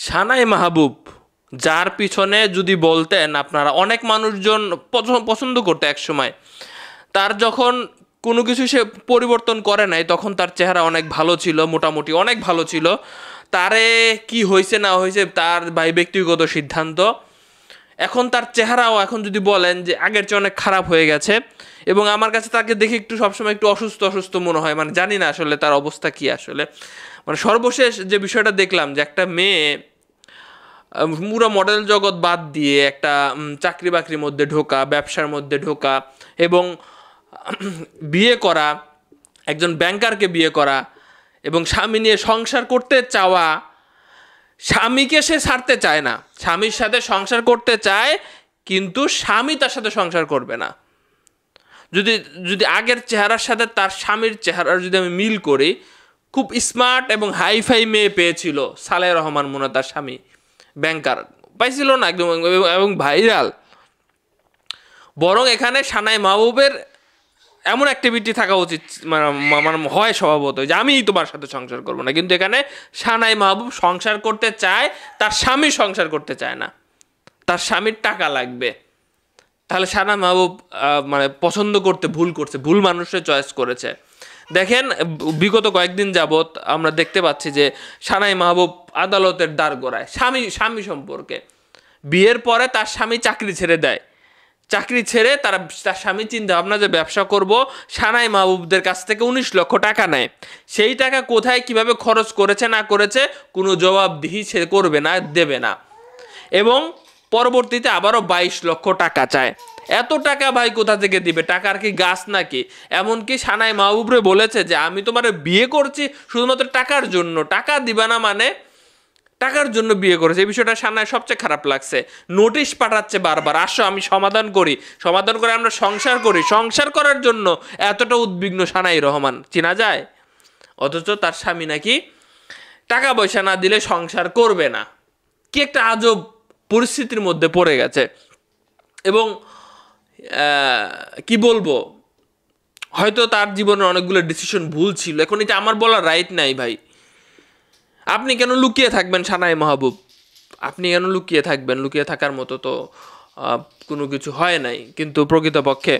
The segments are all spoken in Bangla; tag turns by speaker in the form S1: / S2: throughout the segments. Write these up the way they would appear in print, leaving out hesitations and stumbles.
S1: সানাই মাহবুব, যার পিছনে যদি বলতেন আপনারা অনেক মানুষজন পছন্দ করতো এক সময়, তার যখন কোনো কিছু সে পরিবর্তন করে নাই তখন তার চেহারা অনেক ভালো ছিল, মোটামুটি অনেক ভালো ছিল। তারে কি হয়েছে না হয়েছে তার ভাই ব্যক্তিগত সিদ্ধান্ত। এখন তার চেহারাও এখন যদি বলেন যে আগের চেয়ে অনেক খারাপ হয়ে গেছে, এবং আমার কাছে তাকে দেখে একটু সবসময় একটু অসুস্থ অসুস্থ মনে হয়, মানে জানি না আসলে তার অবস্থা কি আসলে। মানে সর্বশেষ যে বিষয়টা দেখলাম যে একটা মেয়ে পুরো মডেল জগৎ বাদ দিয়ে একটা চাকরি বাকরির মধ্যে ঢোকা, ব্যবসার মধ্যে ঢোকা, এবং বিয়ে করা, একজন ব্যাংকারকে বিয়ে করা, এবং স্বামী নিয়ে সংসার করতে চাওয়া। স্বামীকে সে ছাড়তে চায় না, স্বামীর সাথে সংসার করতে চায়, কিন্তু স্বামী তার সাথে সংসার করবে না। যদি যদি আগের চেহারার সাথে তার স্বামীর চেহারার যদি আমি মিল করি, খুব স্মার্ট এবং হাইফাই মেয়ে পেয়েছিল সালেহ রহমান মনে, তার স্বামী ব্যাংকার পাইছিল না একদম, এবং ভাইরাল। বরং এখানে সানাই মাহবুবের এমন অ্যাক্টিভিটি থাকা উচিত, মানে হয় স্বভাবত যে আমি তোমার সাথে সংসার করবো না, কিন্তু এখানে সানাই মাহবুব সংসার করতে চায়, তার স্বামী সংসার করতে চায় না, তার স্বামীর টাকা লাগবে। তাহলে সানাই মাহবুব মানে পছন্দ করতে ভুল করছে, ভুল মানুষের চয়েস করেছে। দেখেন বিগত কয়েকদিন যাবৎ আমরা দেখতে পাচ্ছি যে সানাই মাহবুব আদালতের দ্বারগোড়ায় স্বামী সম্পর্কে। বিয়ের পরে তার স্বামী চাকরি ছেড়ে দেয়, চাকরি ছেড়ে তার স্বামী চিন্তা ভাবনা যে ব্যবসা করব, সানাই মাহবুবদের কাছ থেকে 19 লক্ষ টাকা নেয়। সেই টাকা কোথায় কিভাবে খরচ করেছে না করেছে কোনো জবাবদিহি সে করবে না, দেবে না, এবং পরবর্তীতে আবারও 22 লক্ষ টাকা চায়। এত টাকা ভাই কোথা থেকে দিবে? টাকার কি গাছ নাকি? এমনকি সানাই মাহবুবরে বলেছে যে আমি তোমার বিয়ে করছি শুধুমাত্র টাকার জন্য, টাকা দিবা না মানে টাকার জন্য বিয়ে করেছে। এই বিষয়টা সানাই সবচেয়ে খারাপ লাগছে। নোটিশ পাঠাচ্ছে বারবার, আসো আমি সমাধান করি, সমাধান করে আমরা সংসার করি। সংসার করার জন্য এতটা উদ্বিগ্ন সানাই রহমান চেনা যায়, অথচ তার স্বামী নাকি টাকা পয়সা না দিলে সংসার করবে না। কি একটা আজব পরিস্থিতির মধ্যে পড়ে গেছে। এবং কি বলবো, হয়তো তার জীবনের অনেকগুলো ডিসিশন ভুল ছিল, এখন এটা আমার বলার রাইট নাই ভাই। আপনি কেন লুকিয়ে থাকবেন সানাই মাহবুব? আপনি কেন লুকিয়ে থাকবেন? লুকিয়ে থাকার মতো তো কোনো কিছু হয় নাই, কিন্তু প্রকৃতপক্ষে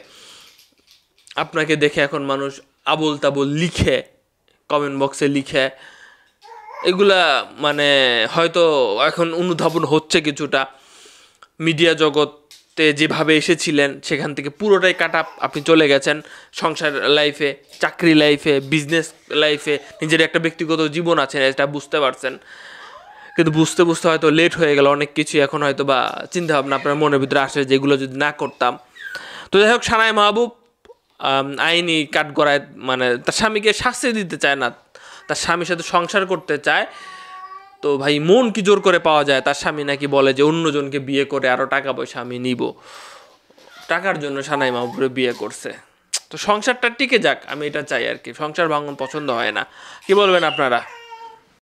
S1: আপনাকে দেখে এখন মানুষ আবুল তাবুল লিখে, কমেন্ট বক্সে লিখে, এগুলা মানে হয়তো এখন অনুধাবন হচ্ছে কিছুটা। মিডিয়া জগতে যেভাবে এসেছিলেন সেখান থেকে পুরোটাই কাটা আপনি চলে গেছেন সংসার লাইফে, চাকরি লাইফে, বিজনেস লাইফে, নিজের একটা ব্যক্তিগত জীবন আছে, এটা বুঝতে পারছেন। কিন্তু বুঝতে বুঝতে হয়তো লেট হয়ে গেল অনেক কিছু, এখন হয়তো বা চিন্তাভাবনা আপনার মনের ভিতরে আসে যেগুলো যদি না করতাম। তো যাই হোক, সানাই মাহবুব আইনি কাঠগড়ায় মানে তার স্বামীকে শাস্তি দিতে চায় না, তার স্বামীর সাথে সংসার করতে চায়। তো ভাই মন কি জোর করে পাওয়া যায়? তার স্বামী নাকি বলে যে অন্যজনকে বিয়ে করে আরও টাকা পয়সা আমি নিব, টাকার জন্য সানাই মাহবুবরে বিয়ে করছে। তো সংসারটা টিকে যাক, আমি এটা চাই আর কি। সংসার ভাঙন পছন্দ হয় না। কি বলবেন আপনারা?